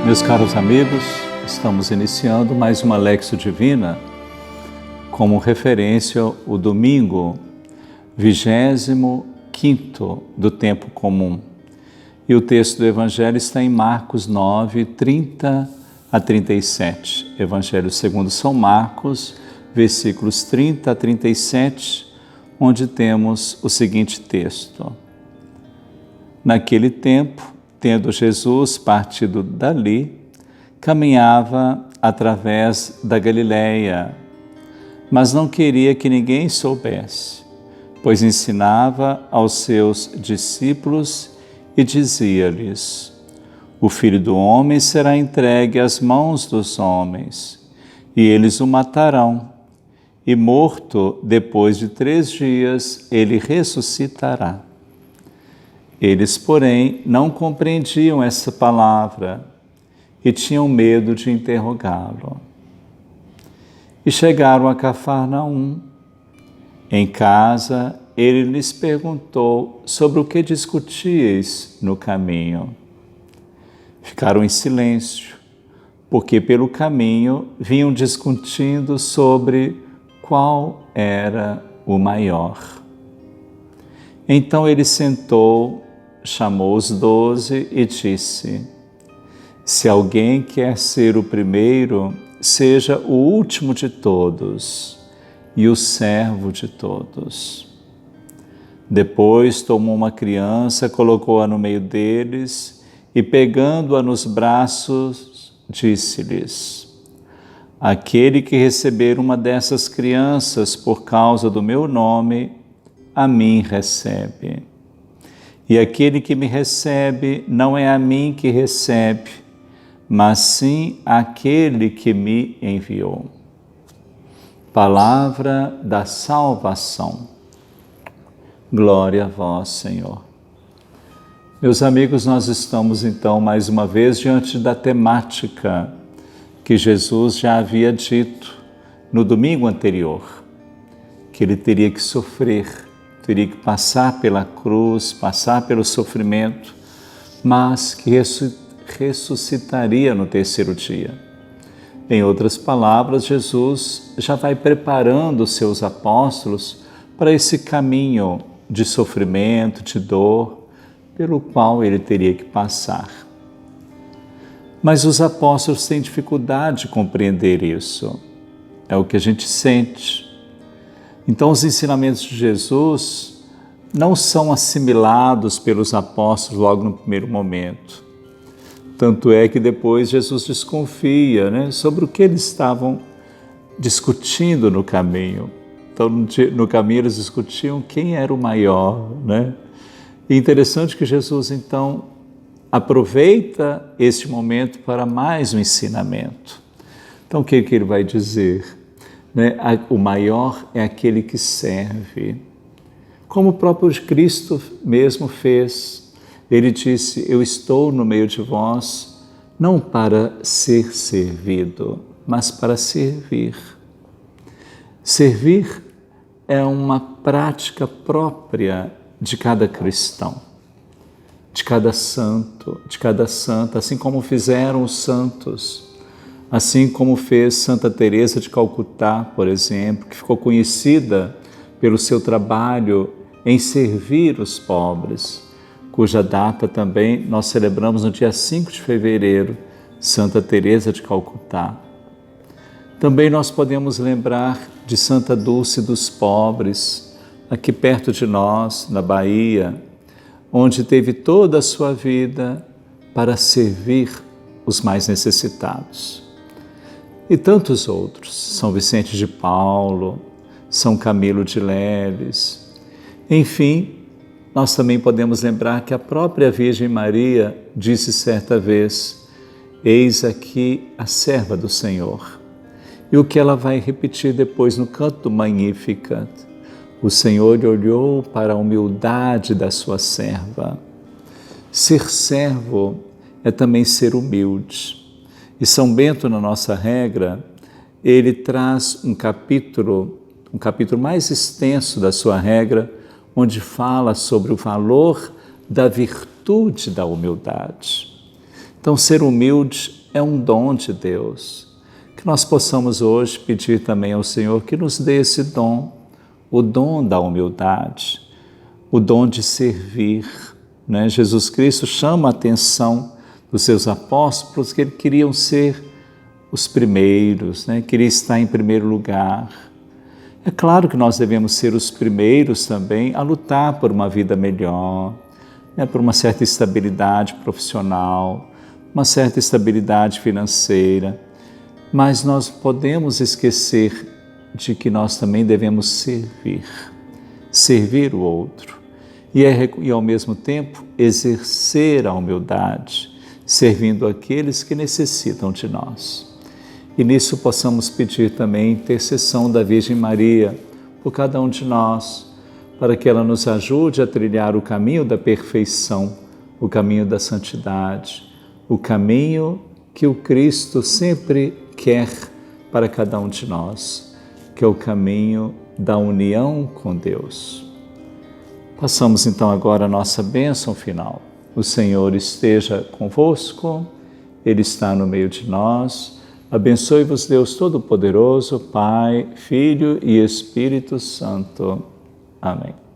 Meus caros amigos, estamos iniciando mais uma Lexio Divina, como referência o domingo 25º do tempo comum. E o texto do Evangelho está em Marcos 9, 30 a 37. Evangelho segundo São Marcos, versículos 30 a 37, onde temos o seguinte texto. Naquele tempo, tendo Jesus partido dali, caminhava através da Galileia, mas não queria que ninguém soubesse, pois ensinava aos seus discípulos e dizia-lhes: O Filho do Homem será entregue às mãos dos homens, e eles o matarão, e morto depois de 3 dias ele ressuscitará. Eles, porém, não compreendiam essa palavra e tinham medo de interrogá-lo. E chegaram a Cafarnaum. Em casa, ele lhes perguntou sobre o que discutíeis no caminho. Ficaram em silêncio, porque pelo caminho vinham discutindo sobre qual era o maior. Então ele sentou, chamou os 12 e disse: Se alguém quer ser o primeiro, seja o último de todos e o servo de todos. Depois tomou uma criança, colocou-a no meio deles e, pegando-a nos braços, disse-lhes: Aquele que receber uma dessas crianças por causa do meu nome, a mim recebe. E aquele que me recebe não é a mim que recebe, mas sim aquele que me enviou. Palavra da salvação. Glória a vós, Senhor. Meus amigos, nós estamos então mais uma vez diante da temática que Jesus já havia dito no domingo anterior, que ele teria que sofrer, teria que passar pela cruz, passar pelo sofrimento, mas que ressuscitaria no 3º dia. Em outras palavras, Jesus já vai preparando os seus apóstolos para esse caminho de sofrimento, de dor, pelo qual ele teria que passar. Mas os apóstolos têm dificuldade de compreender isso. É o que a gente sente. Então, os ensinamentos de Jesus não são assimilados pelos apóstolos logo no primeiro momento. Tanto é que depois Jesus desconfia, sobre o que eles estavam discutindo no caminho. Então, no caminho eles discutiam quem era o maior. E interessante que Jesus, então, aproveita este momento para mais um ensinamento. Então, o que ele vai dizer? O maior é aquele que serve. Como o próprio Cristo mesmo fez. Ele disse: Eu estou no meio de vós, não para ser servido, mas para servir. Servir é uma prática própria de cada cristão, de cada santo, de cada santa, assim como fizeram os santos. Assim como fez Santa Teresa de Calcutá, por exemplo, que ficou conhecida pelo seu trabalho em servir os pobres, cuja data também nós celebramos no dia 5 de fevereiro, Santa Teresa de Calcutá. Também nós podemos lembrar de Santa Dulce dos Pobres, aqui perto de nós, na Bahia, onde teve toda a sua vida para servir os mais necessitados. E tantos outros, São Vicente de Paulo, São Camilo de Leles. Enfim, nós também podemos lembrar que a própria Virgem Maria disse certa vez: Eis aqui a serva do Senhor. E o que ela vai repetir depois no canto do Magnificat: O Senhor olhou para a humildade da sua serva. Ser servo é também ser humilde. E São Bento, na nossa regra, ele traz um capítulo mais extenso da sua regra, onde fala sobre o valor da virtude da humildade. Então, ser humilde é um dom de Deus. Que nós possamos hoje pedir também ao Senhor que nos dê esse dom, o dom da humildade, o dom de servir. Né? Jesus Cristo chama a atenção dos seus apóstolos que eles queriam ser os primeiros, né? Queria estar em primeiro lugar. É claro que nós devemos ser os primeiros também a lutar por uma vida melhor, né? Por uma certa estabilidade profissional, uma certa estabilidade financeira, mas nós podemos esquecer de que nós também devemos servir o outro e ao mesmo tempo exercer a humildade, servindo aqueles que necessitam de nós. E nisso possamos pedir também intercessão da Virgem Maria por cada um de nós, para que ela nos ajude a trilhar o caminho da perfeição, o caminho da santidade, o caminho que o Cristo sempre quer para cada um de nós, que é o caminho da união com Deus. Passamos então agora a nossa bênção final. O Senhor esteja convosco, Ele está no meio de nós. Abençoe-vos Deus Todo-Poderoso, Pai, Filho e Espírito Santo. Amém.